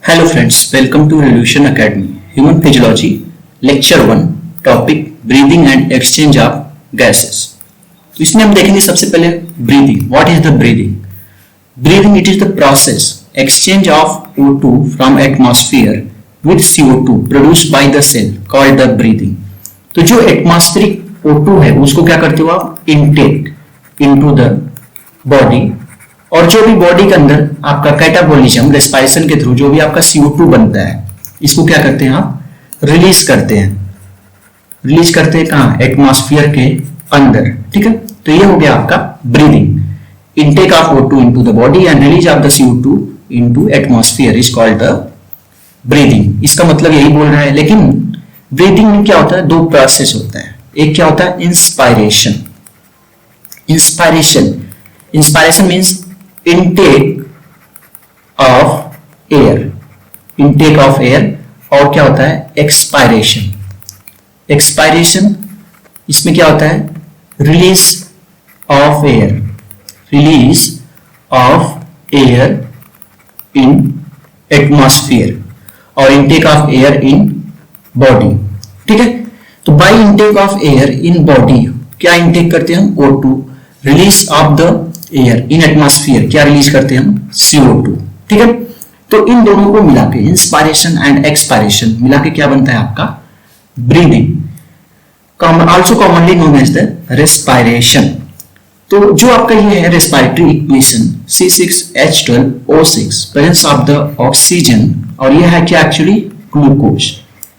Hello friends, welcome to Revolution Academy. Human Physiology, Lecture 1, Topic Breathing and Exchange of Gases. तो इसमें हम देखेंगे सबसे पहले breathing. What is the breathing? Breathing, it is the process exchange of O2 from atmosphere with CO2 produced by the cell called the breathing. तो जो atmospheric O2 है उसको क्या करते हो आप intake into the body, और जो भी बॉडी के अंदर आपका कैटाबोलिज्म रेस्पिरेशन के थ्रू जो भी आपका CO2 बनता है इसको क्या करते हैं आप रिलीज करते हैं कहाँ एटमॉस्फेयर के अंदर। ठीक है, तो ये हो गया आपका breathing. Intake of O2 into the body and release of the CO2 into atmosphere is called the breathing. इसका मतलब यही बोल रहा है। लेकिन ब्रीदिंग में क्या होता है, दो प्रोसेस होता है। एक क्या होता है inspiration. Inspiration means intake of air, और क्या होता है एक्सपायरेशन। इसमें क्या होता है release of air in atmosphere और intake of air in body. ठीक है, तो by intake of air in body क्या इनटेक करते हैं हम O2, release of the air in atmosphere क्या रिलीज करते हैं हम CO2। ठीक है, तो इन दोनों को मिला के इंस्पायरेशन एंड एक्सपायरेशन मिला के क्या बनता है आपका breathing, also commonly known as the respiration. तो जो आपका ये है respiratory equation C6H12O6 presence of the oxygen, और ये है क्या एक्चुअली ग्लूकोज।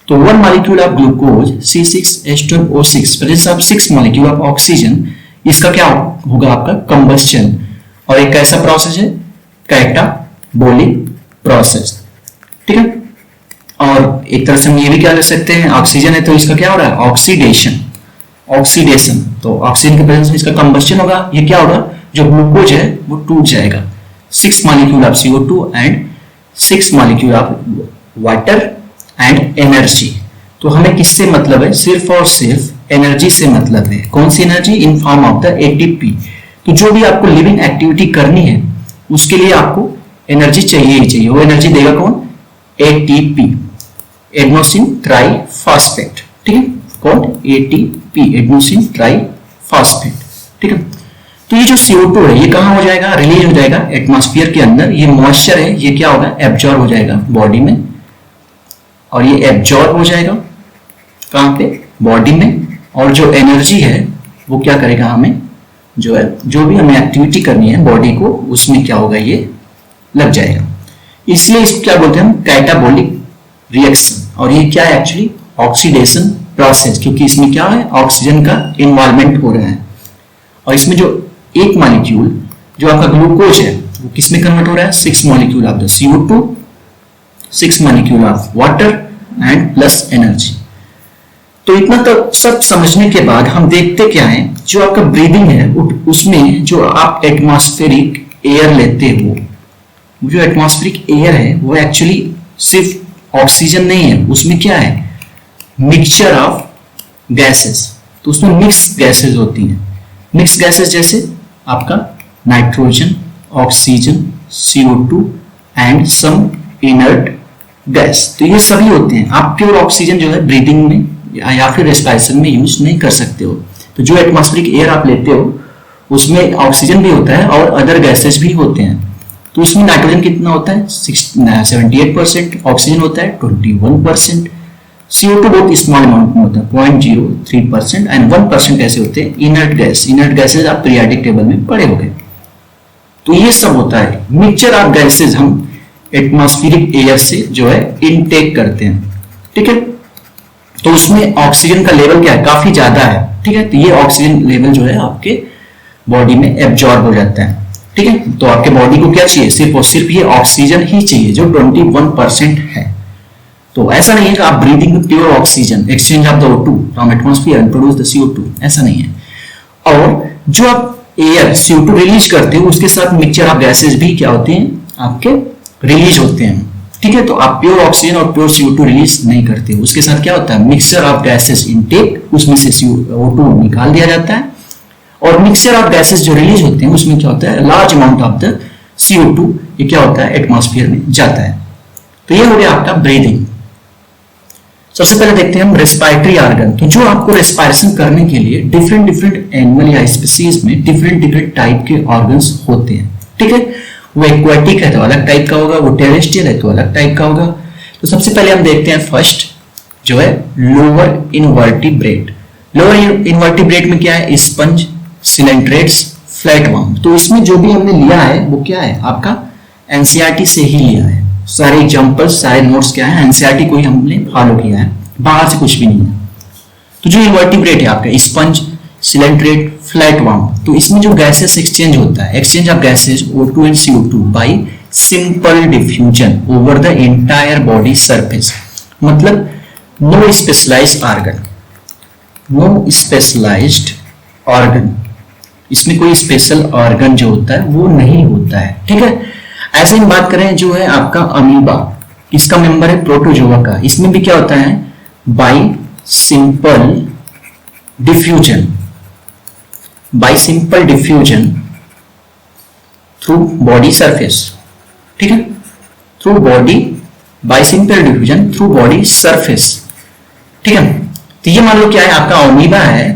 तो one molecule of glucose C6H12O6 presence of 6 molecule of oxygen, इसका क्या होगा आपका कंबस्शन, और एक कैसा प्रोसेस है कैटाबोलिक प्रोसेस। ठीक है, और एक तरह से हम ये भी क्या कर सकते हैं ऑक्सीजन है तो इसका क्या हो रहा है ऑक्सीडेशन। तो ऑक्सीजन के प्रेजेंस में इसका कंबस्शन होगा, ये क्या होगा जो ग्लूकोज है वो टूट जाएगा। 6 molecule of CO2 and 6 molecule of water and energy. तो हमें किससे मतलब है, सिर्फ और सिर्फ एनर्जी से मतलब है। कौन सी energy, in form of the ATP। तो जो भी आपको लिविंग एक्टिविटी करनी है उसके लिए आपको एनर्जी चाहिए ही चाहिए। वो एनर्जी देगा कौन, ATP, एडेनोसिन ट्राइफॉस्फेट। ठीक है, कौन ATP, एडेनोसिन ट्राइफॉस्फेट। ठीक है, तो ये जो CO2 है ये कहां हो जाएगा, रिलीज हो जाएगा एटमॉस्फेयर के अंदर। ये मॉइस्चर है, ये क्या होगा एब्जॉर्ब हो जाएगा बॉडी में, और ये एब्जॉर्ब हो जाएगा कहां पे बॉडी में, और जो एनर्जी है वो क्या करेगा हमें जो है जो भी हमें एक्टिविटी करनी है बॉडी को उसमें क्या होगा ये लग जाएगा। इसलिए इसको क्या बोलते हैं हम कैटाबोलिक रिएक्शन, और ये क्या है एक्चुअली ऑक्सीडेशन प्रोसेस, क्योंकि इसमें क्या है ऑक्सीजन का इन्वॉल्वमेंट हो रहा है। और इसमें जो एक मॉलिक्यूल जो आपका ग्लूकोज है वो किसमें कन्वर्ट हो रहा है 6 molecule of the CO2, 6 molecule of water and plus energy. तो इतना तो सब समझने के बाद हम देखते क्या है, जो आपका ब्रीदिंग है उसमें जो आप एटमॉस्फेरिक एयर लेते हो, जो एटमॉस्फेरिक एयर है वो एक्चुअली सिर्फ ऑक्सीजन नहीं है, उसमें क्या है मिक्सचर ऑफ गैसेस। तो उसमें मिक्स गैसेस होती हैं। मिक्स गैसेस जैसे आपका nitrogen, oxygen, CO2 and some inert gas. तो ये सभी होते हैं। आप प्योर ऑक्सीजन जो है ब्रीदिंग में या फिर रेस्पिरेशन में यूज नहीं कर सकते हो। तो जो एटमॉस्फेरिक एयर आप लेते हो उसमें ऑक्सीजन भी होता है और अदर गैसेस भी होते हैं। तो उसमें नाइट्रोजन कितना होता है 78%, ऑक्सीजन होता है 21%, CO2 बहुत स्मॉल अमाउंट में होता है 0.03% एंड 1% ऐसे होते हैं इनर्ट गैस। इनर्ट गैसेज आप पीरियोडिक टेबल में पढ़े होंगे। तो ये सब होता है मिक्सचर ऑफ गैसेज हम एटमॉस्फेरिक एयर से जो है इनटेक करते हैं। ठीक है, तो उसमें ऑक्सीजन का लेवल क्या है काफी ज्यादा है। ठीक है, तो ये ऑक्सीजन लेवल जो है आपके बॉडी में एब्जॉर्ब हो जाता है। ठीक है, तो आपके बॉडी को क्या चाहिए, सिर्फ और सिर्फ ये ऑक्सीजन ही चाहिए जो 21% है। तो ऐसा नहीं है कि आप ब्रीदिंग में pure oxygen exchange of the O2 from atmosphere and produce the CO2, ऐसा नहीं है। और जो आप एयर CO2 रिलीज करते हो उसके साथ मिक्सचर ऑफ गैसेस भी क्या होते हैं आपके रिलीज होते हैं। ठीक है, तो आप प्योर ऑक्सीजन और प्योर CO2 रिलीज नहीं करते, उसके साथ क्या होता है मिक्सचर ऑफ गैसेस इनटेक, उसमें से CO2 निकाल दिया जाता है, और मिक्सचर ऑफ गैसेस जो रिलीज होते हैं उसमें क्या होता है large amount of the CO2 ये क्या होता है एटमॉस्फेयर में जाता है। तो ये हो गया आपका ब्रीदिंग। सबसे पहले देखते हैं हम रेस्पिरेटरी ऑर्गन। तो जो आपको रेस्पिरेशन करने के लिए डिफरेंट डिफरेंट एनिमल या स्पीसीज में डिफरेंट डिफरेंट टाइप के ऑर्गन्स होते हैं, ठीक है। वो एक्वाटिक है तो अलग टाइप का होगा, वो टेरेस्ट्रियल है तो अलग टाइप का होगा। तो सबसे पहले हम देखते हैं फर्स्ट जो है लोअर इनवर्टिब्रेट। लोअर इनवर्टिब्रेट में क्या है, स्पंज, सिलेंट्रेट्स, फ्लैटवर्म। तो इसमें जो भी हमने लिया है वो क्या है आपका एनसीईआरटी से ही लिया है। सारे एग्जांपल्स सारे नोट्स क्या है एनसीईआरटी को ही हमने फॉलो किया है, बाहर से कुछ भी नहीं है। तो जो इनवर्टिब्रेट है आपका स्पंज, सिलेंट्रेट, फ्लैटवर्म, तो इसमें जो गैसेस एक्सचेंज होता है, exchange of gases O2 and CO2 by simple diffusion over the entire body surface. मतलब no specialised organ, no specialised organ, इसमें कोई स्पेशल ऑर्गन जो होता है वो नहीं होता है, ठीक है। ऐसे हम बात करें जो है आपका अमीबा, इसका मेंबर है प्रोटोजोआ का, इसमें भी क्या होता है bye simple diffusion, bye simple diffusion through body surface, ठीक है, through body, bye simple diffusion through body surface, ठीक है। तो ये मान लो क्या है आपका अमीबा है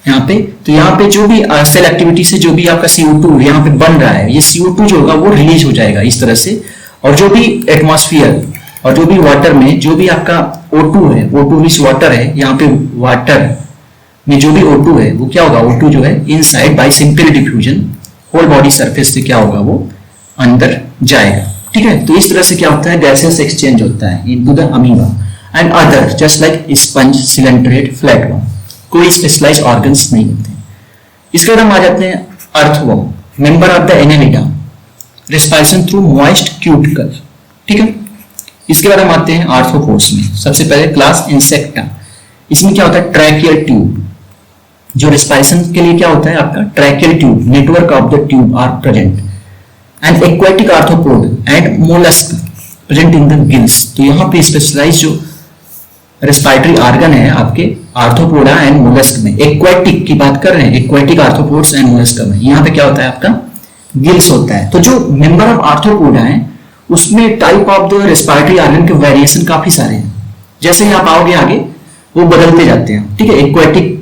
यहाँ पे, तो यहाँ पे जो भी सेल एक्टिविटी से जो भी आपका CO2 यहाँ पे बन रहा है, ये CO2 जो होगा वो रिलीज हो जाएगा इस तरह से, और जो भी एटमॉस्फेयर और जो भी वाटर में जो भी आपका O2 है, O2 मींस वाटर है, यहाँ पे वाटर में जो भी O2 है वो क्या होगा, O2 जो है inside by simple diffusion whole body surface से क्या होगा वो अंदर जाएगा, ठीक है। तो इस तरह से क्या होता है गैसेस एक्सचेंज होता है into the amoeba and other just like sponge, coelenterate, flatworm, कोई स्पेशलाइज ऑर्गन्स नहीं होते। इसके बाद हम आ जाते हैं earthworm, member of the Annelida, respiration through moist cuticle, ठीक है। इसके बाद हम आते हैं आर्थ्रोपोड्स में। सबसे पहले क्लास इंसेक्टा, इसमें क्या होता है ट्रैकियल ट्यूब, जो रेस्पिरेशन के लिए क्या होता है आपका tracheal tube, network of the tube are present and aquatic arthropod and mollusc present in the gills. तो यहाँ पे स्पेशलाइज जो रेस्पिरेटरी ऑर्गन है आपके आर्थ्रोपोडा एंड मोलस्क में, एक्वाटिक की बात कर रहे हैं, एक्वाटिक आर्थ्रोपोड्स एंड मोलस्क में यहाँ पे क्या होता है आपका गिल्स होता है। तो जो मेंबर ऑफ आर्थ्रोपोडा है उसमें type of the respiratory organ के वेरिएशन काफी सारे हैं, जैसे ही आप आओगे आगे वो बदलते जाते हैं, ठीक है। एक्वाटिक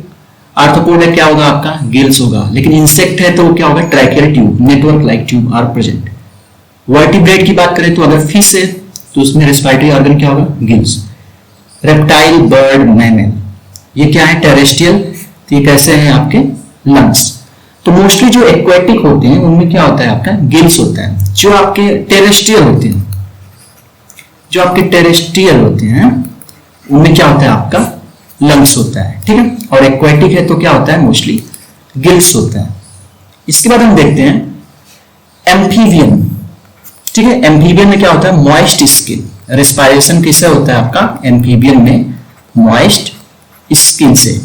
आर्थ्रोपोड है क्या होगा आपका गिल्स होगा, लेकिन इंसेक्ट है तो क्या होगा tracheal tube, network like tube are present. Vertebrate की बात करें तो अगर फिश है तो उसमें रेस्पिरेटरी ऑर्गन क्या होगा गिल्स। रेप्टाइल, बर्ड, मैमल, ये क्या है टेरेस्ट्रियल, तो ये कैसे हैं आपके लंग्स। तो मोस्टली जो एक्वाटिक होते हैं उनमें क्या होता है आपका गिल्स होता है। जो आपके टेरेस्ट्रियल होते हैं, जो आपके टेरेस्ट्रियल होते हैं उनमें क्या होता है आपका लंग्स होता है, ठीक है। और एक्वाटिक है तो क्या होता है मोस्टली गिल्स होता है। इसके बाद हम देखते हैं एम्फीबियन, ठीक है। एम्फीबियन में क्या होता है मॉइस्ट स्किन, रेस्पिरेशन किससे होता है आपका एम्फीबियन में मॉइस्ट स्किन से,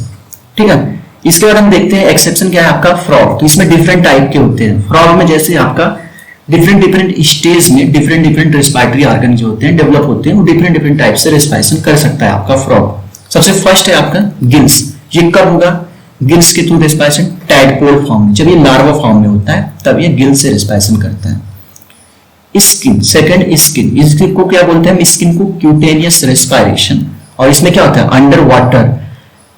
ठीक है। इसके बाद हम देखते हैं एक्सेप्शन क्या है आपका फ्रॉग। तो इसमें डिफरेंट टाइप के होते हैं फ्रॉग में, जैसे आपका डिफरेंट डिफरेंट स्टेज में डिफरेंट डिफरेंट रेस्पिरेटरी ऑर्गन जो होते हैं डेवलप होते हैं, वो डिफरेंट डिफरेंट टाइप से रेस्पिरेशन कर सकता है आपका फ्रॉग। सबसे फर्स्ट है आपका गिल्स, ये कब होगा गिल्स के थ्रू रेस्पिरेशन टैडपोल फॉर्म में, जब ये लार्वा फॉर्म में होता है तब ये गिल्स से रेस्पिरेशन करता है। स्किन, सेकंड स्किन, इसको क्या बोलते हैं स्किन को क्यूटेनियस रेस्पिरेशन, और इसमें क्या होता है under water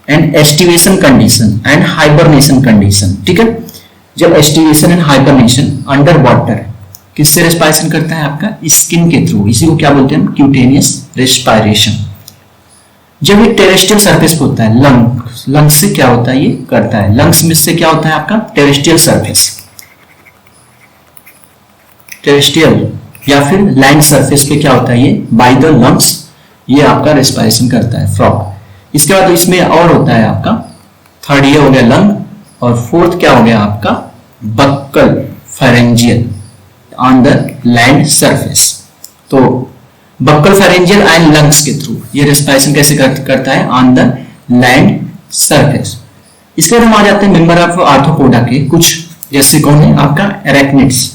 and aestivation condition and hibernation condition, ठीक है। जब aestivation and hibernation under water किससे रेस्पिरेशन करता है आपका स्किन के थ्रू, इसी को क्या बोलते हैं क्यूटेनियस रेस्पिरेशन। जब ये टेरेस्ट्रियल सरफेस पे होता है लंग्स से क्या होता है ये करता है, लंग्स में से क्या होता है आपका टेरेस्ट्रियल सरफेस, टेरेस्ट्रियल या फिर लैंड सरफेस पे क्या होता है ये बाय द लंग्स ये आपका रेस्पिरेशन करता है फ्रॉग। इसके बाद इसमें और होता है आपका थर्ड ये हो गया लंग, और फोर्थ क्या हो गया आपका buccal pharyngeal on the land surface. तो बक्कल फेरेंजियल एंड लंग्स के थ्रू ये रेस्पिरेशन कैसे करता है ऑन द लैंड सरफेस। इसके बाद हम आ जाते हैं मेंबर ऑफ आर्थ्रोपोडा के कुछ, जैसे कौन है आपका एरेक्निड्स,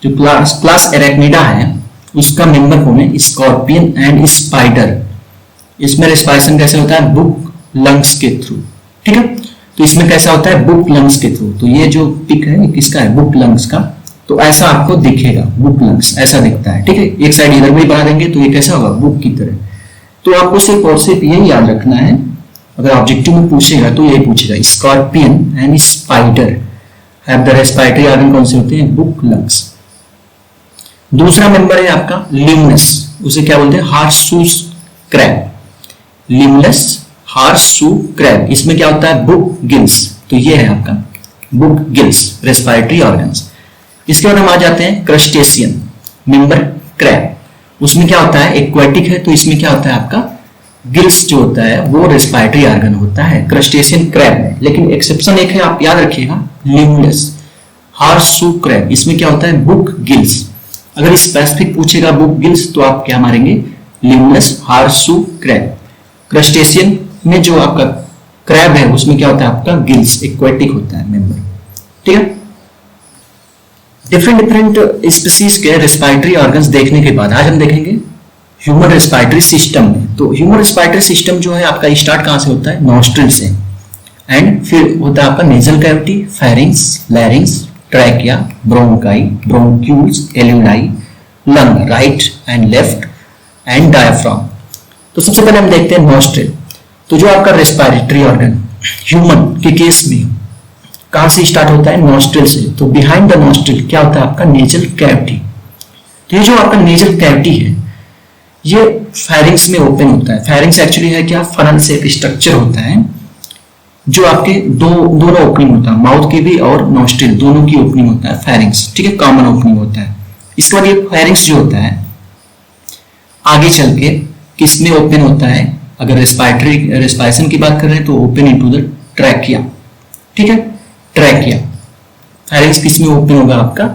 जो क्लास एरेक्निडा है उसका मेंबर कौन है स्कॉर्पियन एंड स्पाइडर। इसमें रेस्पिरेशन कैसे होता है बुक लंग्स के थ्रू, ठीक है। तो इसमें कैसा होता है बुक लंग्स के थ्रू, तो ये जो पिक है किसका है बुक लंग्स का, तो ऐसा आपको दिखेगा, बुक लंग्स ऐसा दिखता है, ठीक है। एक साइड इधर भी बना देंगे तो ये कैसा होगा, बुक की तरह। तो आपको सिर्फ और सिर्फ यही याद रखना है, अगर ऑब्जेक्टिव में पूछेगा तो यही पूछेगा, scorpion and spider have the respiratory organ कौन से होते हैं, बुक लंग्स। दूसरा मेंबर है आपका लिम्नस, उसे क्या बोलते हैं, हार्सूस क्रैब, लिम्नस हार्सू क्रैब, इसमें क्या होता है, बुक गिल्स। तो ये है आपका बुक गिल्स, रेस्पिरेटरी ऑर्गन्स। इसके बाद हम आ जाते हैं क्रस्टेशियन मेंबर क्रैब, उसमें क्या होता है, एक्वाटिक है, तो इसमें क्या होता है आपका गिल्स जो होता है वो रेस्पिरेटरी ऑर्गन होता है क्रस्टेशियन क्रैब में। लेकिन एक्सेप्शन एक है, आप याद रखिएगा, लिम्नस हार्सू क्रैब, इसमें क्या होता है, बुक गिल्स। अगर स्पेसिफिक पूछेगा बुक गिल्स तो आप क्या मारेंगे, लिम्नस हार्सू क्रैब। क्रस्टेशियन में जो आपका क्रैब है उसमें क्या होता है आपका गिल्स, एक्वाटिक होता है मेंबर, ठीक है। डिफरेंट स्पीसीज के रेस्पिरेटरी ऑर्गन्स देखने के बाद आज हम देखेंगे ह्यूमन रेस्पिरेटरी सिस्टम में। तो ह्यूमन रेस्पिरेटरी सिस्टम जो है आपका स्टार्ट कहां से होता है, नॉस्ट्रिल से, एंड फिर होता है आपका nasal cavity, pharynx, लैरिंग्स, trachea, bronchi, bronchioles, एल्यूलाई, lung, right and left and diaphragm. तो सबसे पहले हम देखते हैं नॉस्ट्रिल। तो जो आपका रेस्पिरेटरी ऑर्गन ह्यूमन के केस में कहां से स्टार्ट होता है, नॉस्ट्रिल से। तो बिहाइंड द नॉस्ट्रिल क्या होता है आपका नेजल कैविटी। तो ये जो आपका नेजल कैविटी है ये फेरिंग्स में ओपन होता है। फेरिंग्स एक्चुअली है क्या, फनल शेप स्ट्रक्चर होता है जो आपके दोनों ओपनिंग होता है, माउथ की भी और नॉस्ट्रिल दोनों की ओपनिंग होता है फेरिंग्स, ठीक है, कॉमन ओपनिंग होता है। इसके बाद ये फेरिंग्स जो होता है आगे चल के किस में ओपन होता है, अगर रेस्पिरेशन की बात कर रहे हैं तो ओपन इनटू द ट्रैकिया, ठीक है, ट्रैकिया। फेरिंग्स किस में ओपन होगा आपका,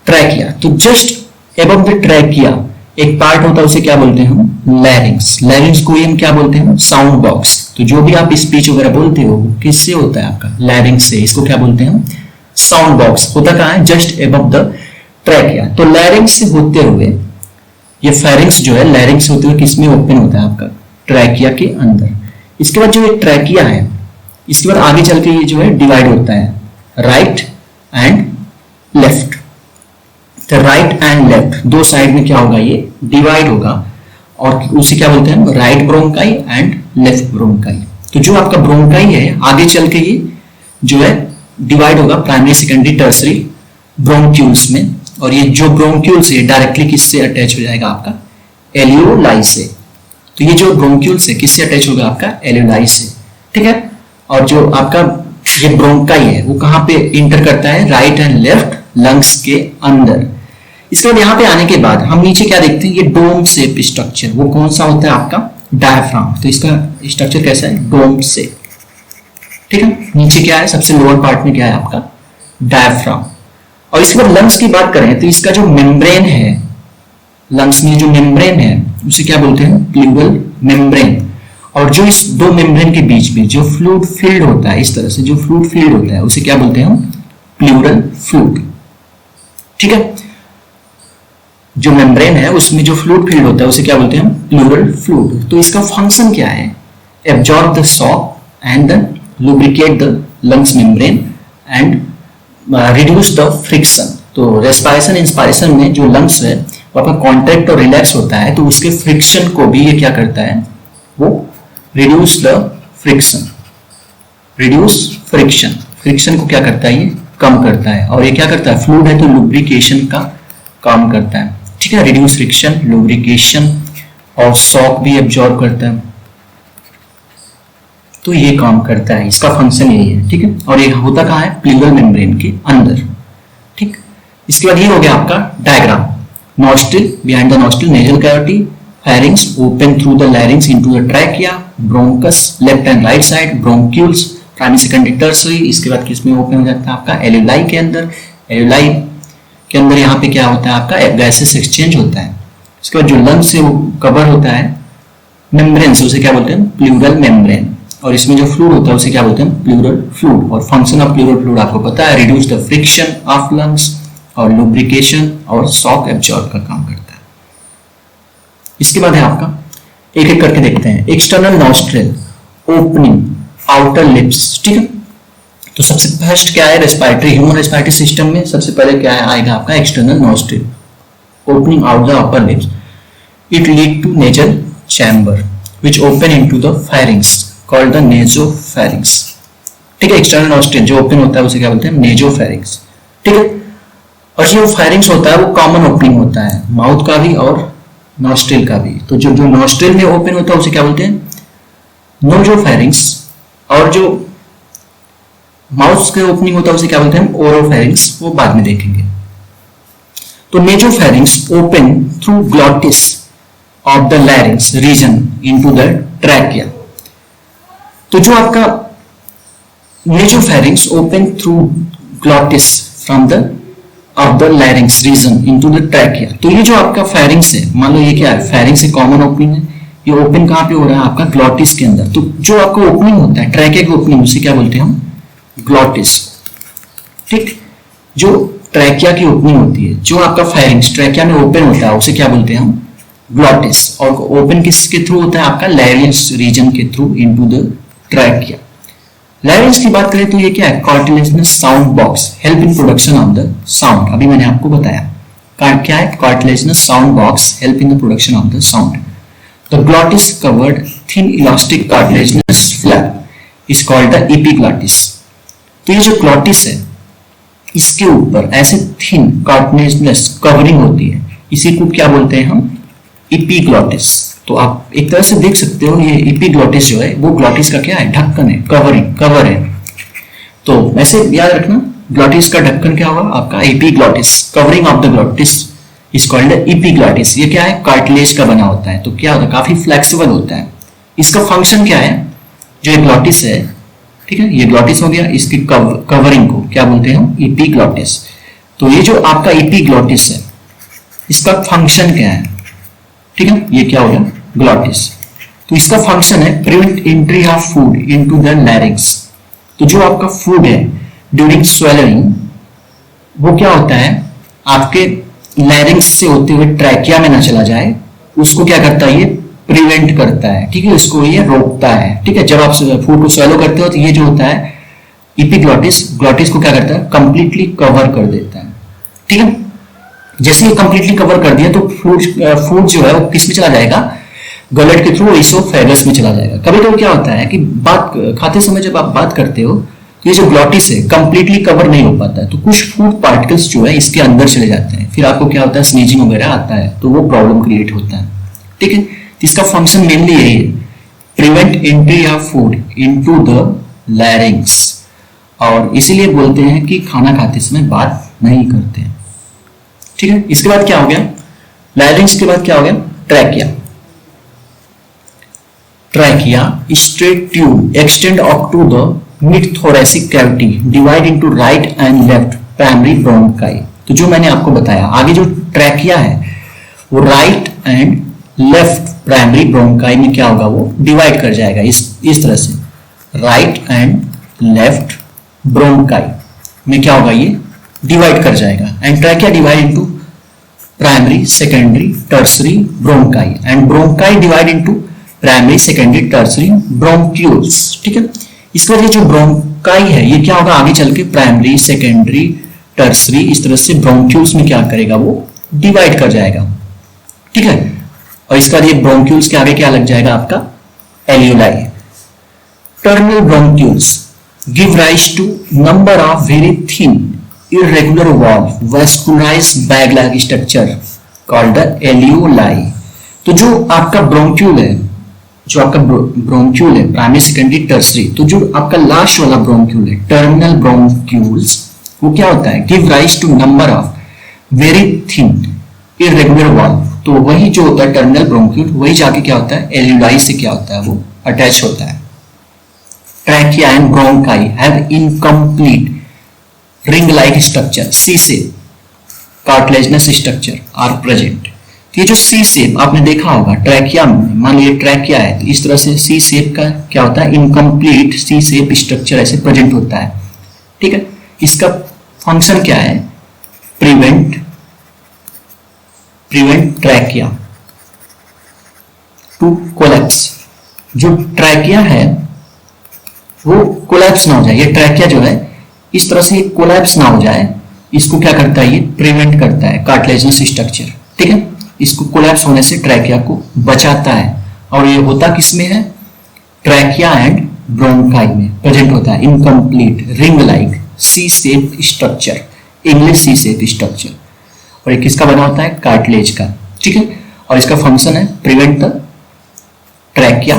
ट्रैकिया। तो जस्ट एबव द ट्रैकिया एक पार्ट होता है उसे क्या बोलते हैं हम, लैरिंग्स। लैरिंग्स को हम क्या बोलते हैं, साउंड बॉक्स। तो जो भी आप स्पीच वगैरह बोलते हो किससे होता है आपका, लैरिंग्स से। इसको क्या बोलते हैं हम, साउंड बॉक्स। होता कहां है, जस्ट एबव द ट्रैकिया। तो लैरिंग्स से होते हुए ये फेरिंग्स जो है लैरिंग्स से होते हुए किसमें ओपन होता है आपका, ट्रैकिया के अंदर। इसके बाद जो ये ट्रैकिया है इसके बाद आगे चल के ये जो है डिवाइड होता है राइट एंड लेफ्ट। तो राइट एंड लेफ्ट दो साइड में क्या होगा, ये डिवाइड होगा और उसे क्या बोलते हैं, right bronchi and left bronchi. तो जो आपका ब्रोंकाई है आगे चल के ये जो है डिवाइड होगा प्राइमरी, सेकेंडरी, टर्सरी ब्रोंक्यूल्स में। और ये जो ब्रोंक्यूल्स है डायरेक्टली किससे अटैच हो जाएगा आपका, एलियोलाई से। तो ये जो ब्रोंक्यूल्स है किससे अटैच होगा आपका, एलियोलाई से, ठीक है। और जो आपका ये ब्रोंकाई है वो कहां पे इंटर करता है, राइट एंड लेफ्ट लंग्स के अंदर। इसके बाद यहाँ पे आने के बाद हम नीचे क्या देखते हैं, ये डोम शेप स्ट्रक्चर, वो कौन सा होता है आपका, डायफ्राम। तो इसका स्ट्रक्चर कैसा है, डोम शेप, ठीक है। नीचे क्या है, सबसे लोअर पार्ट में क्या है आपका, डायफ्राम। और इसके बाद लंग्स की बात करें तो इसका जो मेम्ब्रेन है, लंग्स में जो मेम्ब्रेन है उसे क्या बोलते हैं, प्लूरल मेम्ब्रेन। और जो इस दो मेम्ब्रेन के बीच में जो फ्लूइड फील्ड होता है, इस तरह से जो फ्लूइड फील्ड होता है उसे क्या बोलते हैं हम, प्लूरल फ्लूइड, ठीक है। जो मेम्ब्रेन है उसमें जो फ्लूइड फील्ड होता है उसे क्या बोलते हैं हम, प्लूरल फ्लूइड। तो इसका फंक्शन क्या है, absorb the shock and then lubricate the lungs membrane and reduce the friction. तो रेस्पिरेशन इंस्पायरेशन में जो लंग्स है वो आपका कॉन्ट्रैक्ट और रिलैक्स होता है, तो उसके फ्रिक्शन को भी ये क्या करता है, वो reduce the friction, reduce friction, friction को क्या करता है, ये कम करता है। और ये क्या करता है, फ्लूइड है तो लुब्रिकेशन का काम करता है, ठीक है, रिड्यूस फ्रिक्शन, लुब्रिकेशन और शॉक भी एब्जॉर्ब करता है। तो ये काम करता है, इसका फंक्शन यही है, ठीक है। और ये होता कहाँ है, प्लूरल मेम्ब्रेन के अंदर, ठीक। इसके बाद ये हो गया आपका diagram, nostril, behind the nostril nasal cavity, pharynx open through the larynx into the trachea, bronchus left and right side, bronchioles primary secondary tertiary। इसके बाद किसमें ओपन हो जाता है आपका, एल्यूलाई के अंदर। एल्यूलाई के अंदर यहाँ पे क्या होता है आपका, गैसेस एक्सचेंज होता है। इसके बाद जो लंग से कवर होता है मेम्ब्रेन से उसे क्या बोलते हैं, प्लूरल मेम्ब्रेन। और इसमें जो फ्लूइड होता है उसे क्या बोलते हैं, प्लूरल फ्लूइड। और फंक्शन ऑफ प्लूरल फ्लूइड आपको पता है, reduce the friction of lungs और लुब्रिकेशन और शॉक एब्जॉर्ब का काम करता है। इसके बाद है आपका, एक एक करके देखते हैं, external nostril opening, outer lips, ठीक है। तो सबसे फर्स्ट क्या है, रेस्पिरेटरी, ह्यूमन रेस्पिरेटरी सिस्टम में सबसे पहले क्या है आएगा आपका external nostril, opening out the upper lips, it lead to nasal chamber which open into the pharynx called the nasopharynx. ठीक है, एक्सटर्नल नॉस्ट्रिल जो ओपन होता है उसे क्या बोलते हैं, नेजोफैरिंग्स। ठीक है, और जो फायरिंग्स होता है वो कॉमन ओपनिंग होता है, माउथ का भी और नॉस्ट्रिल का भी। तो जो जो नॉस्ट्रिल में ओपन होता है उसे क्या बोलते हैं, नोजोफैरिंग्स, और जो माउथ के ओपनिंग होता है उसे क्या बोलते हैं, ओरोफैरिंग्स, वो बाद में देखेंगे। तो nasopharynx open through glottis of the larynx region into the trachea. तो जो आपका nasopharynx open through glottis from the of the larynx region into the trachea. तो ये जो आपका फैरिंग्स है, मान लो ये क्या है, फैरिंग्स से कॉमन ओपनिंग है, ये ओपन कहां पे हो रहा है आपका ग्लॉटिस के अंदर। तो जो आपका ओपनिंग होता है ट्रैकिया की ओपनिंग, उसे क्या बोलते हैं हम, ग्लॉटिस। ठीक, जो ट्रैकिया की ओपनिंग होती है, जो आपका फैरिंग्स ट्रैकिया में ओपन होता है उसे क्या बोलते हैं हम, ग्लॉटिस। और ओपन किसके थ्रू होता है आपका, लैरिंग्स रीजन के थ्रू इनटू द ट्रैकिया। लैरिंग्स की बात करें तो ये क्या है, cartilaginous sound box, help in production of the sound. अभी मैंने आपको बताया क्या है, cartilaginous sound box help in the production of the sound. The glottis covered thin elastic cartilaginous flap is called the epiglottis. तो ये जो ग्लॉटिस है इसके ऊपर ऐसे थिन कार्टिलेजिनस कवरिंग होती है, इसी को क्या बोलते हैं हम, एपिग्लॉटिस। तो आप एक तरह से देख सकते हो ये एपिग्लॉटिस जो है वो ग्लॉटिस का क्या है, ढक्कन है, कवर है। तो ऐसे याद रखना, ग्लॉटिस का ढक्कन क्या होगा आपका, epiglottis, covering of the glottis is called epiglottis. ये क्या है, कार्टिलेज का बना होता है, तो क्या होता है, काफी फ्लेक्सिबल होता है। इसका फंक्शन क्या है, जो ग्लॉटिस है, ठीक है, ये ग्लॉटिस हो गया, इसकी कवरिंग को क्या बोलते हैं हम, एपिग्लॉटिस। तो ये जो आपका एपिग्लॉटिस है इसका फंक्शन क्या है, ठीक है, ये क्या हो गया ग्लॉटिस। तो इसका फंक्शन है prevent entry of food into the larynx. तो जो आपका फूड है ड्यूरिंग स्वेलरिंग, वो क्या होता है आपके लैरिंग्स से होते हुए ट्रैकिया में ना चला जाए, उसको क्या करता है, ये प्रिवेंट करता है। ठीक है, इसको ये रोकता है। ठीक है, जब आप फूड को स्वेलो करते हो तो ये जो होता है एपिग्लॉटिस, ग्लॉटिस को क्या करता है, कंप्लीटली कवर कर देता है। ठीक है, जैसे ये कंप्लीटली कवर कर दिया तो फूड जो है वो किस में चला जाएगा, गलट के थ्रू इसोफेगस में चला जाएगा। कभी कभी क्या होता है कि बात खाते समय जब आप बात करते हो तो ये जो ग्लॉटिस है कंप्लीटली कवर नहीं हो पाता है, तो कुछ फूड पार्टिकल्स जो है इसके अंदर चले जाते हैं, फिर आपको क्या होता है, स्नीजिंग वगैरह आता है, तो वो प्रॉब्लम क्रिएट होता है। ठीक है, इसका फंक्शन मेनली यही है, prevent entry of food into the larynx, और इसीलिए बोलते हैं कि खाना खाते समय बात नहीं करते हैं। ठीक है, इसके बाद क्या हो गया, लैरिंग्स के बाद क्या हो गया, trachea. Trachea straight tube extend up to the mid thoracic cavity, divide into right and left primary bronchi. तो जो मैंने आपको बताया, आगे जो ट्रैकिया है वो right and left primary bronchi में क्या होगा, वो डिवाइड कर जाएगा इस तरह से, राइट एंड लेफ्ट ब्रोंकाई में क्या होगा, ये डिवाइड कर जाएगा। And trachea divide into primary, secondary, tertiary bronchi, and bronchi divide into primary, secondary, tertiary bronchioles. ठीक है, इसके बाद ये जो ब्रोंकाई है ये क्या होगा, आगे चल के प्राइमरी, सेकेंडरी, टर्सरी, इस तरह से ब्रोंक्यूल्स में क्या करेगा, वो डिवाइड कर जाएगा। ठीक है, और इसका ये ब्रोंक्यूल्स के आगे क्या लग जाएगा आपका, alveoli. Terminal bronchioles give rise to number of very thin irregular wall vascularized bag like structure called the alveoli। तो जो आपका ब्रोंक्यूल है, जो आपका ब्रोंक्यूल है प्राइमरी, सेकेंडरी, टर्सरी, तो जो आपका लास्ट वाला ब्रोंक्यूल है टर्मिनल ब्रोंक्यूल्स, वो क्या होता है, give rise to number of very thin irregular wall. तो वही जो होता है टर्मिनल ब्रोंक्यूल, वही जाके क्या होता है, एल्यूलाई से क्या होता है, वो अटैच होता है। Trachea and bronchi have incomplete ring like structure, C shape cartilaginous structure are present. ये जो सी शेप आपने देखा होगा ट्रैकिया में, मान लीजिए ट्रैकिया है तो इस तरह से सी शेप का क्या होता है, इनकम्प्लीट सी शेप स्ट्रक्चर ऐसे प्रेजेंट होता है। ठीक है, इसका फंक्शन क्या है, प्रिवेंट ट्रैकिया टू कोलैप्स। जो ट्रैकिया है वो कोलैप्स ना हो जाए, ये ट्रैकिया जो है इस तरह से कोलैप्स ना हो जाए, इसको क्या करता है, ये प्रिवेंट करता है कार्टिलेजिनस स्ट्रक्चर, ठीक है। इसको कोलैप्स होने से ट्रैकिया को बचाता है, और ये होता किसमें है, ट्रैकिया एंड ब्रोंकाई में प्रेजेंट होता है इनकम्प्लीट रिंग लाइक सी शेप स्ट्रक्चर, इंग्लिश सी शेप स्ट्रक्चर, और ये किसका बना होता है, कार्टिलेज का, ठीक है। और इसका फंक्शन है prevent the trachea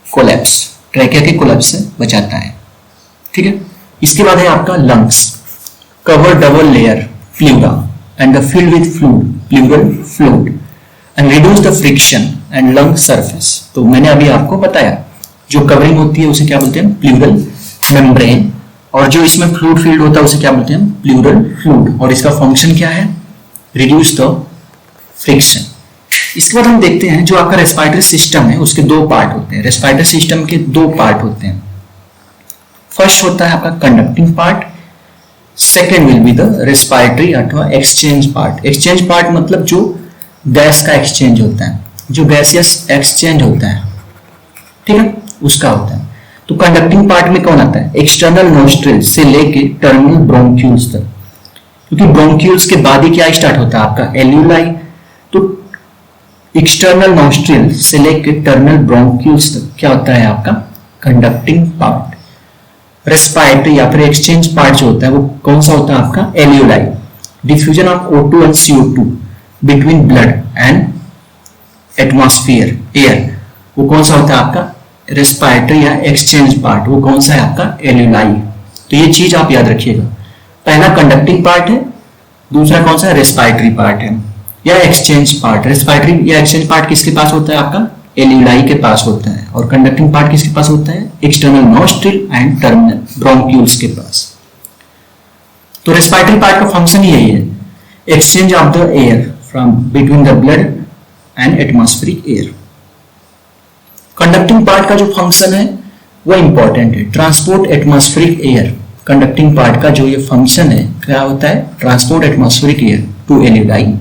collapse, trachea के कोलैप्स से बचाता है, ठीक है। इसके बाद है आपका lungs, cover double layer pleura and the filled with fluid, pleural fluid and reduce the friction and lung surface. तो मैंने अभी आपको बताया जो कवरिंग होती है उसे क्या बोलते हैं, प्लूरल मेम्ब्रेन, और जो इसमें फ्लूइड फील्ड होता है उसे क्या बोलते हैं, प्लूरल फ्लूइड, और इसका फंक्शन क्या है, रिड्यूस द फ्रिक्शन। इसके बाद हम देखते हैं जो आपका रेस्पिरेटरी सिस्टम है उसके दो पार्ट होते हैं, रेस्पिरेटरी सिस्टम के दो पार्ट होते हैं। फर्स्ट होता है आपका conducting part, second will be the respiratory अथवा एक्सचेंज पार्ट। एक्सचेंज पार्ट मतलब जो गैस का एक्सचेंज होता है, जो गैसियस एक्सचेंज होता है, ठीक है, उसका होता है। तो कंडक्टिंग पार्ट में कौन आता है, एक्सटर्नल नोस्ट्रिल से लेके टर्मिनल ब्रोंक्यूल्स तक, क्योंकि ब्रोंक्यूल्स के बाद ही क्या स्टार्ट होता है आपका एल्यूलाई। तो एक्सटर्नल नोस्ट्रिल से लेके टर्मिनल ब्रोंक्यूल्स तक क्या होता है आपका कंडक्टिंग पार्ट। रेस्पिरेटरी या फिर एक्सचेंज पार्ट जो होता है वो कौन सा होता है आपका एल्यूलाई, diffusion of O2 and CO2 between blood and atmosphere air, वो कौन सा होता है आपका रेस्पिरेटरी या एक्सचेंज पार्ट, वो कौन सा है आपका एल्यूलाई। तो ये चीज आप याद रखिएगा, पहला कंडक्टिंग पार्ट है, दूसरा कौन सा रेस्पिरेटरी पार्ट है या एक्सचेंज पार्ट। रेस्पिरेटरी या एक्सचेंज पार्ट किसके पास होता है आपका एल्यूलाई के पास होता है, और कंडक्टिंग पार्ट किसके पास होता है external nostril and terminal bronchioles के पास। तो रेस्पिरेटरी पार्ट का फंक्शन यही है, exchange of the air from between the blood and atmospheric air. Conducting part का जो फंक्शन है वो इंपॉर्टेंट है, transport atmospheric air. Conducting part का जो ये फंक्शन है क्या होता है, transport atmospheric air to alveoli.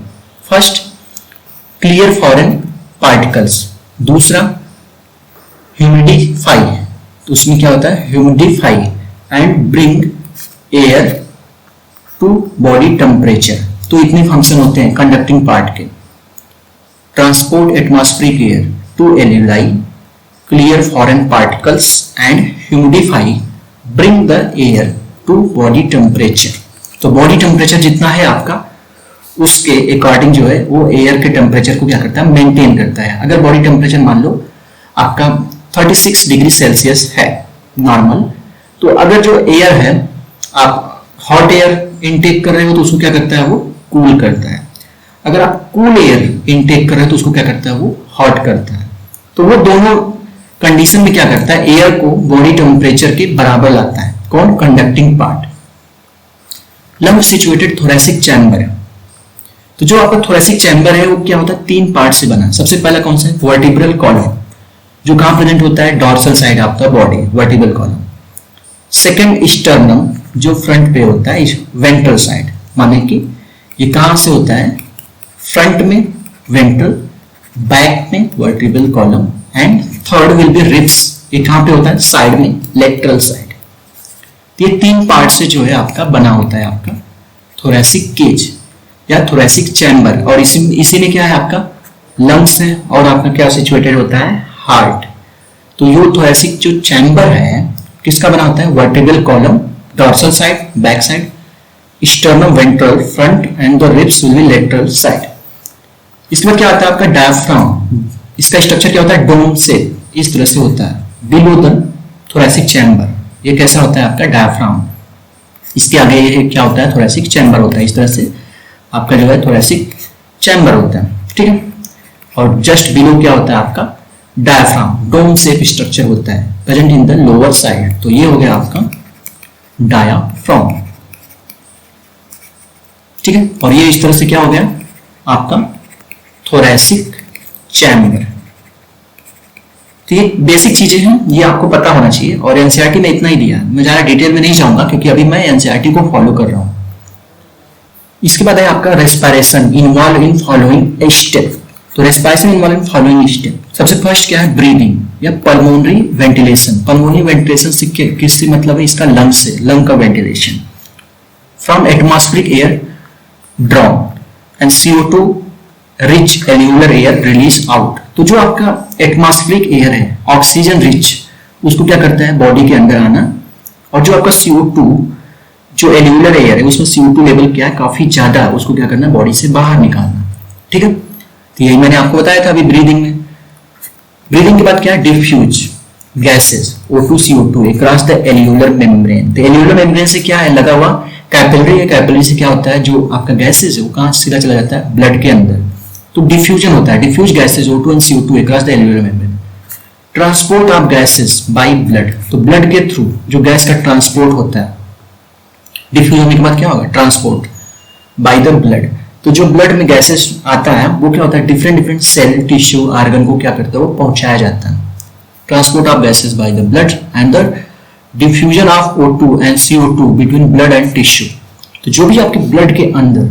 First clear foreign particles, दूसरा ह्यूमिडिफाई, तो उसमें क्या होता है humidify and bring air to body temperature. तो इतने फंक्शन होते हैं कंडक्टिंग पार्ट के, transport atmospheric air to alveoli, clear foreign particles and humidify, bring the air to body temperature। तो body temperature जितना है आपका उसके अकॉर्डिंग जो है वो एयर के टेम्परेचर को क्या करता है मेंटेन करता है। अगर बॉडी टेम्परेचर मान लो आपका 36 डिग्री सेल्सियस है नॉर्मल, तो अगर जो एयर है आप हॉट एयर इनटेक कर रहे हो तो उसको क्या करता है वो कूल करता है, अगर आप कूल एयर इनटेक कर रहे हो तो उसको क्या करता है वो हॉट करता है। तो वो दोनों कंडीशन में क्या करता है एयर को बॉडी टेम्परेचर के बराबर लाता है, कौन conducting part. Lung situated thoracic chamber, तो जो आपका थोरैसिक चैम्बर है वो क्या होता है तीन पार्ट से बना। सबसे पहला कौन सा है वर्टिब्रल कॉलम, जो कहां प्रेजेंट होता है dorsal side of the body, vertebral column. Second sternum जो फ्रंट पे होता है वेंट्रल साइड, माने कि ये कहां से होता है फ्रंट में वेंट्रल, बैक में vertebral column, and third will be ribs, ये कहां पे होता है साइड में लेटरल साइड। ये तीन पार्ट से जो है आपका बना होता है आपका थोरैसिक केज या थोरैसिक चैम्बर, और इसी में क्या है आपका लंग्स है और आपका क्या सिचुएटेड होता है हार्ट। तो ये थोरैसिक जो चैम्बर है किसका बना होता है vertebral column dorsal side back side, sternum ventral front, and the ribs will be lateral side. इसके बाद क्या आता है आपका डायफ्राम, इसका स्ट्रक्चर क्या होता है डोम से इस तरह से होता है बिलो द थोरैसिक चैम्बर। ये कैसा होता है आपका डायफ्राम, इसके आगे ये क्या होता है थोरैसिक चैम्बर होता है, इस तरह से आपका जो है थोरैसिक चैम्बर होता है, ठीक है। और जस्ट बिलो क्या होता है आपका डायफ्राम, डोम शेप स्ट्रक्चर होता है present in the lower side. तो ये हो गया आपका डायाफ्राम, ठीक है। और ये इस तरह से क्या हो गया आपका थोरैसिक चैम्बर। तो ये बेसिक चीजें हैं, ये आपको पता होना चाहिए, और एनसीईआरटी में इतना ही दिया, मैं ज्यादा डिटेल में नहीं जाऊंगा क्योंकि अभी मैं एनसीईआरटी को फॉलो कर रहा हूं। इसके बाद है आपका respiration involve in following step. तो रेस्पिरेशन इन्वॉल्व फॉलोइंग स्टेप। सबसे फर्स्ट क्या है, ब्रीदिंग या पल्मोनरी वेंटिलेशन। पल्मोनरी वेंटिलेशन से किससे मतलब है, इसका लंग से, लंग का ventilation. From atmospheric air drawn and CO2 rich एल्यूलर air release out. तो जो आपका एटमॉस्फेरिक एयर है ऑक्सीजन रिच, उसको क्या करता है बॉडी के अंदर आना, और जो आपका CO2 जो एल्यूलर एयर है उसमें CO2 लेवल क्या है, काफी ज्यादा है, उसको क्या करना है बॉडी से बाहर निकालना। ठीक है, तो यही मैंने आपको बताया था अभी ब्रीदिंग में। ब्रीदिंग के बाद क्या है, diffuse gases O2 CO2 across the alveolar membrane. तो एल्यूलर मेम्ब्रेन से क्या है लगा हुआ, कैपिलरी है, कैपिलरी से क्या होता है जो आपका गैसेस है वो कहां सीधा चला जाता है, ब्लड के अंदर। तो डिफ्यूजन होता है, diffuse gases O2 and CO2 across the alveolar membrane. Transport of gases by blood, तो ब्लड के थ्रू जो गैस का ट्रांसपोर्ट होता है, डिफ्यूज होने के बाद क्या होगा, ट्रांसपोर्ट बाय द ब्लड। तो जो ब्लड में गैसेस आता है वो क्या होता है, different different cell tissue organ को क्या करता है वो पहुंचाया जाता है। Transport of gases by the blood and the diffusion of O2 and CO2 between blood and tissue. तो जो भी आपके ब्लड के अंदर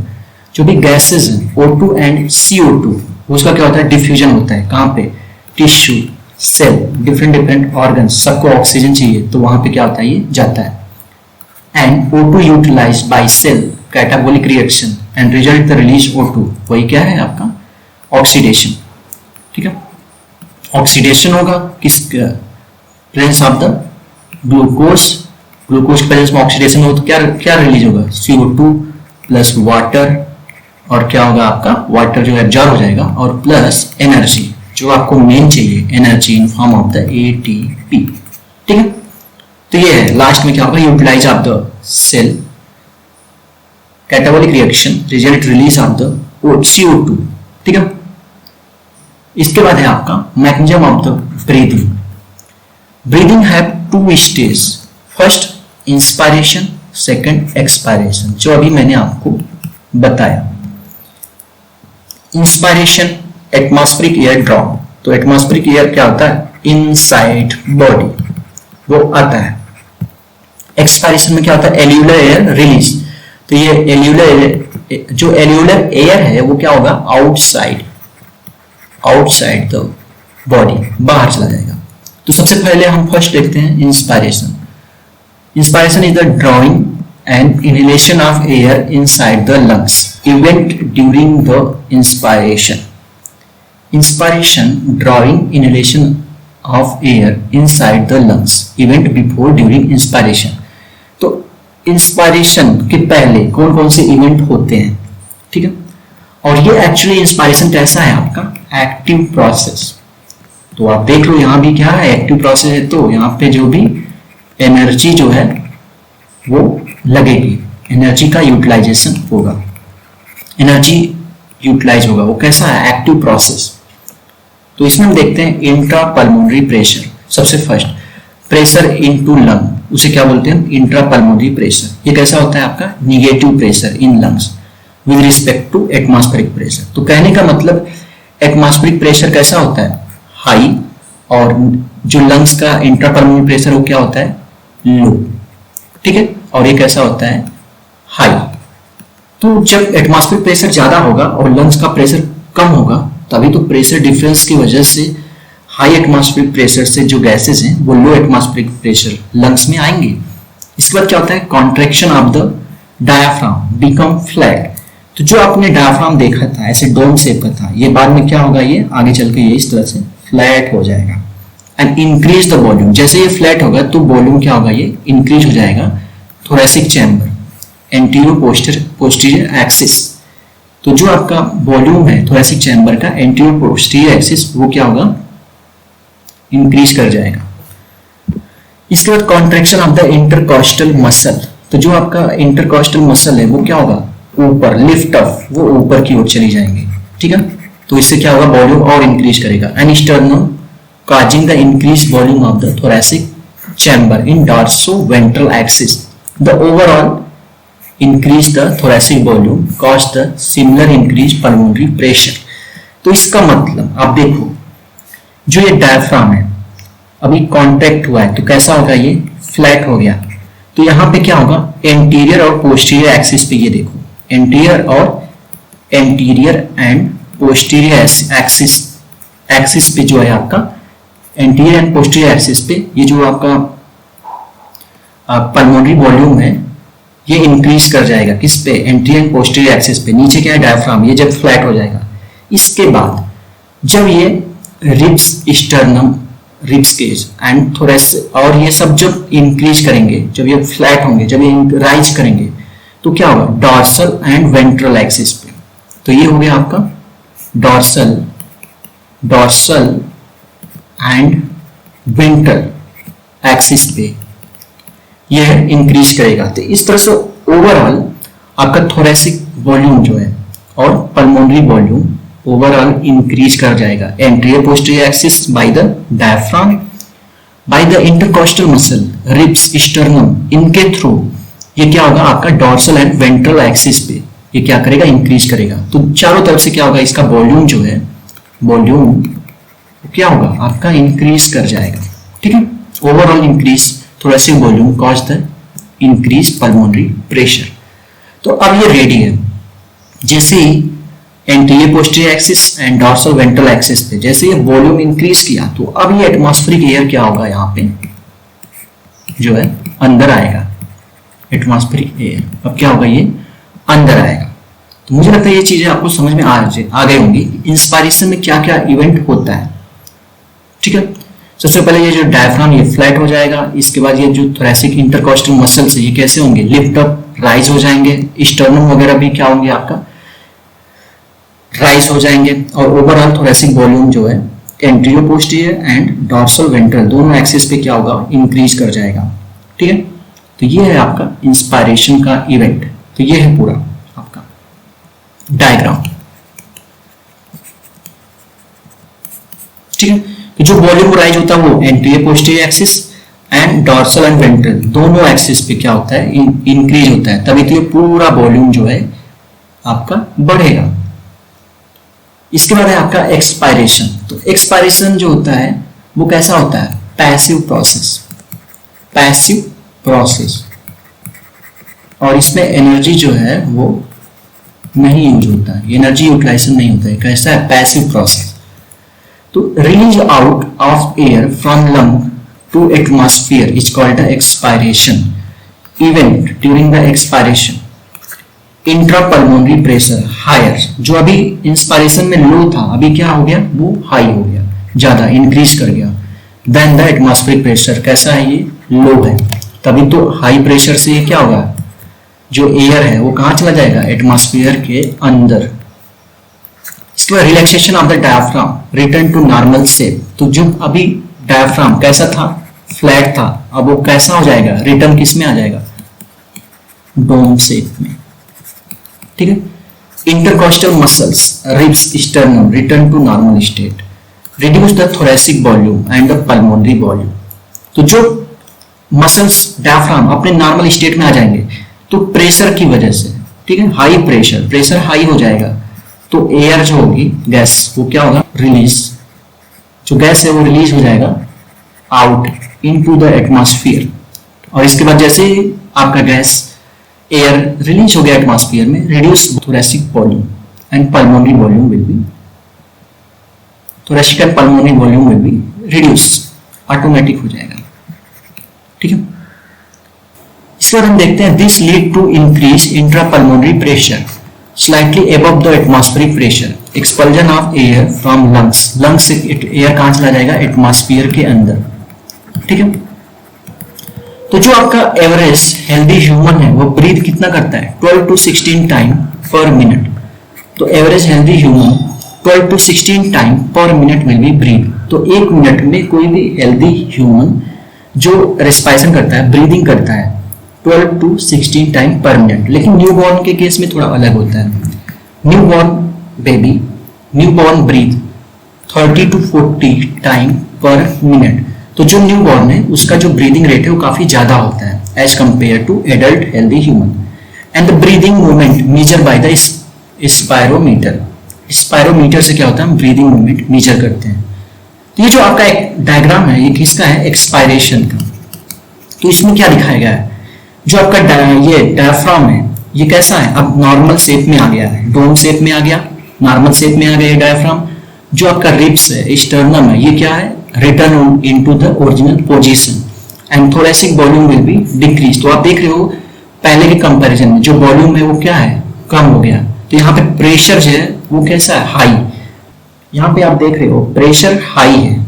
जो भी गैसेस हैं O2 एंड CO2 उसका क्या होता है, डिफ्यूजन होता है कहां पे, tissue, cell, different different organ, सबको ऑक्सीजन चाहिए तो वहां पे क्या होता है, ये जाता है। And O2 utilized by cell catabolic reaction and result the release O2, वही क्या है आपका ऑक्सीडेशन। ठीक है, ऑक्सीडेशन होगा किस presence of the glucose, glucose के प्रेजेंस में ऑक्सीडेशन हो तो क्या क्या रिलीज होगा, CO2 प्लस वाटर, और क्या होगा आपका वाटर जो एब्जॉर्ब हो जाएगा, और प्लस एनर्जी जो आपको मेन चाहिए, energy in form of the ATP। ठीक है, तो ये है लास्ट में क्या होगा, utilize of the cell catabolic reaction result release of the CO2। ठीक है, इसके बाद है आपका mechanism of the breathing. Breathing have 2 stage, first inspiration, second expiration, जो अभी मैंने आपको बताया। इंस्पायरेशन एटमॉस्फेरिक एयर ड्रॉप, तो एटमॉस्फेरिक एयर क्या होता है, इनसाइड बॉडी वो आता है। एक्सपायरेशन में क्या होता है, एल्यूलर एयर रिलीज, तो ये एल्यूलर जो एल्यूलर एयर है वो क्या होगा, आउटसाइड, आउटसाइड द बॉडी, बाहर चला जाएगा। तो सबसे पहले हम फर्स्ट देखते हैं inspiration. Inspiration is the drawing and inhalation of air inside the lungs event during the inspiration. Inspiration, drawing, inhalation of air inside the lungs, event before, during inspiration। तो इंस्पायरेशन के पहले कौन कौन से इवेंट होते हैं, ठीक है, और ये एक्चुअली इंस्पायरेशन कैसा है आपका, एक्टिव प्रोसेस। तो आप देख लो यहाँ भी क्या है, एक्टिव प्रोसेस है, तो यहाँ पे जो भी एनर्जी जो है वो लगेगी, एनर्जी का यूटिलाइजेशन होगा, एनर्जी यूटिलाइज होगा, वो कैसा है, एक्टिव प्रोसेस। तो इसमें हम देखते हैं इंट्रा पल्मोनरी प्रेशर। सबसे फर्स्ट प्रेशर इनटू लंग, उसे क्या बोलते हैं, इंट्रा पल्मोनरी प्रेशर। ये कैसा होता है आपका, negative pressure in lungs with respect to atmospheric pressure. तो कहने का मतलब एटमॉस्फेरिक प्रेशर कैसा होता है, हाई, और जो लंग्स का इंट्रा पल्मोनरी प्रेशर वो क्या होता है, लो। ठीक है, और ये कैसा होता है, हाई। तो जब एटमॉस्फेरिक प्रेशर ज्यादा होगा और लंग्स का प्रेशर कम होगा, तभी तो प्रेशर डिफरेंस की वजह से हाई एटमॉस्फेरिक प्रेशर से जो गैसेस हैं वो लो एटमॉस्फेरिक प्रेशर लंग्स में आएंगे। इसके बाद क्या होता है, contraction of the diaphragm become flat. तो जो आपने डायाफ्राम देखा था ऐसे डोम शेप का था, ये बाद में क्या होगा, ये आगे चल के ये इस तरह से फ्लैट हो जाएगा। एंड इंक्रीज द वॉल्यूम, जैसे ये फ्लैट होगा तो वॉल्यूम क्या होगा, ये इंक्रीज हो जाएगा। Thoracic chamber, anterior posterior axis, तो जो आपका वॉल्यूम है थोरैसिक चैम्बर का एंटीरियर पोस्टीरियर एक्सिस वो क्या होगा, इंक्रीज कर जाएगा। इसके बाद contraction of the intercostal muscle, तो जो आपका इंटरकॉस्टल मसल है वो क्या होगा, ऊपर लिफ्ट ऑफ, वो ऊपर की ओर चली जाएंगे। ठीक है, तो इससे क्या होगा, वॉल्यूम और इंक्रीज करेगा। And sternum causing the increased volume of the thoracic chamber in dorso-ventral axis. The overall increase the thoracic volume caused the similar increased pulmonary pressure. तो इसका मतलब आप देखो, जो ये डायफ्राम है अभी कॉन्ट्रैक्ट हुआ है तो कैसा होगा, ये फ्लैट हो गया। तो यहाँ पे क्या होगा, एंटीरियर और पोस्टीरियर एक्सिस पे ये देखो, एंटीरियर और एंटीरियर एंड पोस्टीरियर एक्सिस पे जो है आपका, एंटीरियर एंड पोस्टीरियर एक्सिस पे ये जो आपका पल्मोनरी वॉल्यूम है ये इंक्रीज कर जाएगा। किस पे? एंटीरियर एंड पोस्टीरियर एक्सिस पे। नीचे क्या है? डायफ्राम। ये जब फ्लैट हो जाएगा, इसके बाद जब ये ribs, sternum, ribs cage and thoracic और ये सब जब इंक्रीज करेंगे, जब ये फ्लैट होंगे, जब ये राइज करेंगे, तो क्या होगा? डॉर्सल एंड वेंट्रल एक्सिस पे। तो ये हो गया आपका डॉर्सल एंड वेंट्रल एक्सिस पे ये इंक्रीज करेगा। तो इस तरह से ओवरऑल आपका थोरेसिक वॉल्यूम जो है और पल्मोनरी वॉल्यूम ओवरऑल इंक्रीज कर जाएगा। Anterior posterior axis by the diaphragm, by the intercostal muscle, ribs, sternum, इनके थ्रू ये क्या होगा? आपका डॉर्सल एंड वेंट्रल एक्सिस पे ये क्या करेगा? इंक्रीज करेगा। तो चारों तरफ से क्या होगा? इसका वॉल्यूम जो है, वॉल्यूम क्या होगा? आपका इंक्रीज कर जाएगा। ठीक है, overall increase thoracic volume cause the increase pulmonary pressure. तो अब ये रेडी है, जैसे ही anterior posterior axis and dorsal ventral axis पे जैसे ये वॉल्यूम इंक्रीज किया, तो अब ये एटमॉस्फेरिक एयर क्या होगा? यहाँ पे जो है अंदर आएगा। एटमॉस्फेरिक एयर अब क्या होगा? ये अंदर आएगा। तो मुझे लगता है ये चीजें आपको समझ में आ गई होंगी। इंस्पायरेशन में क्या क्या इवेंट होता है। ठीक है, सबसे पहले ये जो डायफ्राम ये फ्लैट हो जाएगा। इसके बाद ये जो थोरेसिक इंटरकोस्टल मसल्स है ये कैसे होंगे? लिफ्ट अप, राइज हो जाएंगे। स्टर्नम वगैरह भी क्या होंगे? आपका राइज हो जाएंगे। और ओवरऑल थोरेसिक वॉल्यूम जो है anterior posterior and dorsal ventral दोनों एक्सिस पे क्या होगा? इंक्रीज कर जाएगा। ठीक है, तो ये है आपका इंस्पायरेशन का इवेंट। तो ये है पूरा आपका डायग्राम। ठीक है, तो जो वॉल्यूम राइज होता है वो anterior posterior axis and dorsal and ventral दोनों एक्सिस पे क्या होता है? इंक्रीज होता है। तभी तो ये पूरा वॉल्यूम जो है आपका बढ़ेगा। इसके बाद है आपका एक्सपायरेशन। तो एक्सपायरेशन जो होता है वो कैसा होता है? Passive process. पैसिव प्रोसेस, और इसमें एनर्जी जो है वो नहीं यूज होता है, एनर्जी यूटिलाइजेशन नहीं होता है। कैसा है? Passive process. तो release out of air from lung to atmosphere is called expiration event. During the expiration intrapulmonary pressure higher, जो अभी इंस्पायरेशन में लो था अभी क्या हो गया? वो हाई हो गया, ज्यादा इंक्रीज कर गया। देन द एटमॉस्फेरिक प्रेशर कैसा है? ये लो है। तभी तो हाई प्रेशर से ये क्या होगा? जो एयर है वो कहां चला जाएगा? एटमॉस्फेयर के अंदर। इसके बाद relaxation of the diaphragm return to normal shape. तो जो अभी डायफ्राम कैसा था? फ्लैट था। अब वो कैसा हो जाएगा? रिटर्न किस में आ जाएगा? डोम शेप में। ठीक है, intercostal muscles, ribs, sternum return to normal state, reduce the thoracic volume and the pulmonary volume. तो जो मसल्स डायफ्राम अपने नॉर्मल स्टेट में आ जाएंगे तो प्रेशर की वजह से, ठीक है, हाई प्रेशर हाई हो जाएगा तो एयर जो होगी, गैस, वो क्या होगा? रिलीज। जो गैस है वो रिलीज हो जाएगा आउट इनटू द एटमॉस्फेयर। और इसके बाद जैसे ही आपका गैस एयर रिलीज हो गया एटमॉस्फेयर में, reduce thoracic volume and pulmonary volume will be, thoracic and pulmonary volume will be reduce, automatic हो जाएगा। ठीक है, इसके बाद हम देखते हैं this lead to increase intrapulmonary pressure slightly above the atmospheric pressure, expulsion of air from lungs. Lungs से एयर कहां चला जाएगा? एटमॉस्फेयर के अंदर। ठीक है, तो जो आपका एवरेज हेल्दी ह्यूमन है वो ब्रीथ कितना करता है? 12 to 16 टाइम पर मिनट। तो average healthy human 12 to 16 time पर मिनट में भी ब्रीथ। तो एक मिनट में कोई भी हेल्दी ह्यूमन जो रेस्पिरेशन करता है, ब्रीदिंग करता है 12 to 16 टाइम पर मिनट। लेकिन न्यूबॉर्न के केस में थोड़ा अलग होता है। Newborn baby, newborn breathe 30 to 40 time पर मिनट। तो जो न्यूबॉर्न है उसका जो ब्रीदिंग रेट है वो काफी ज्यादा होता है as compare to adult healthy human. And the breathing movement measure by the spirometer. Spirometer से क्या होता है? हम ब्रीदिंग मूवमेंट मेजर करते हैं। तो ये जो आपका एक डायग्राम है ये किसका है? एक्सपायरेशन का। तो इसमें क्या दिखाया गया है? जो आपका ये डायफ्राम है ये कैसा है? अब नॉर्मल शेप में आ गया है, डोम शेप में आ गया। नॉर्मल शेप में आ गया डायफ्राम। जो आपका रिब्स है, स्टर्नम है, ये क्या है, return into the original position and thoracic volume will be decrease. तो आप देख रहे हो पहले के कंपैरिजन में जो वॉल्यूम है वो क्या है, कम हो गया। तो यहाँ पे प्रेशर जो है वो कैसा है, हाई। यहाँ पे आप देख रहे हो प्रेशर हाई है,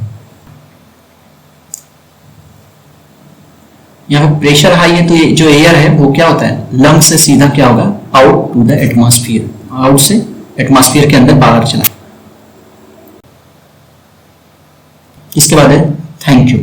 यहाँ पे प्रेशर हाई है, तो ये जो एयर है वो क्या होता है, लंग से सीधा क्या होगा, out to the atmosphere, out से एटमॉस्फेयर के अंदर बाहर चला। इसके बाद है थैंक यू।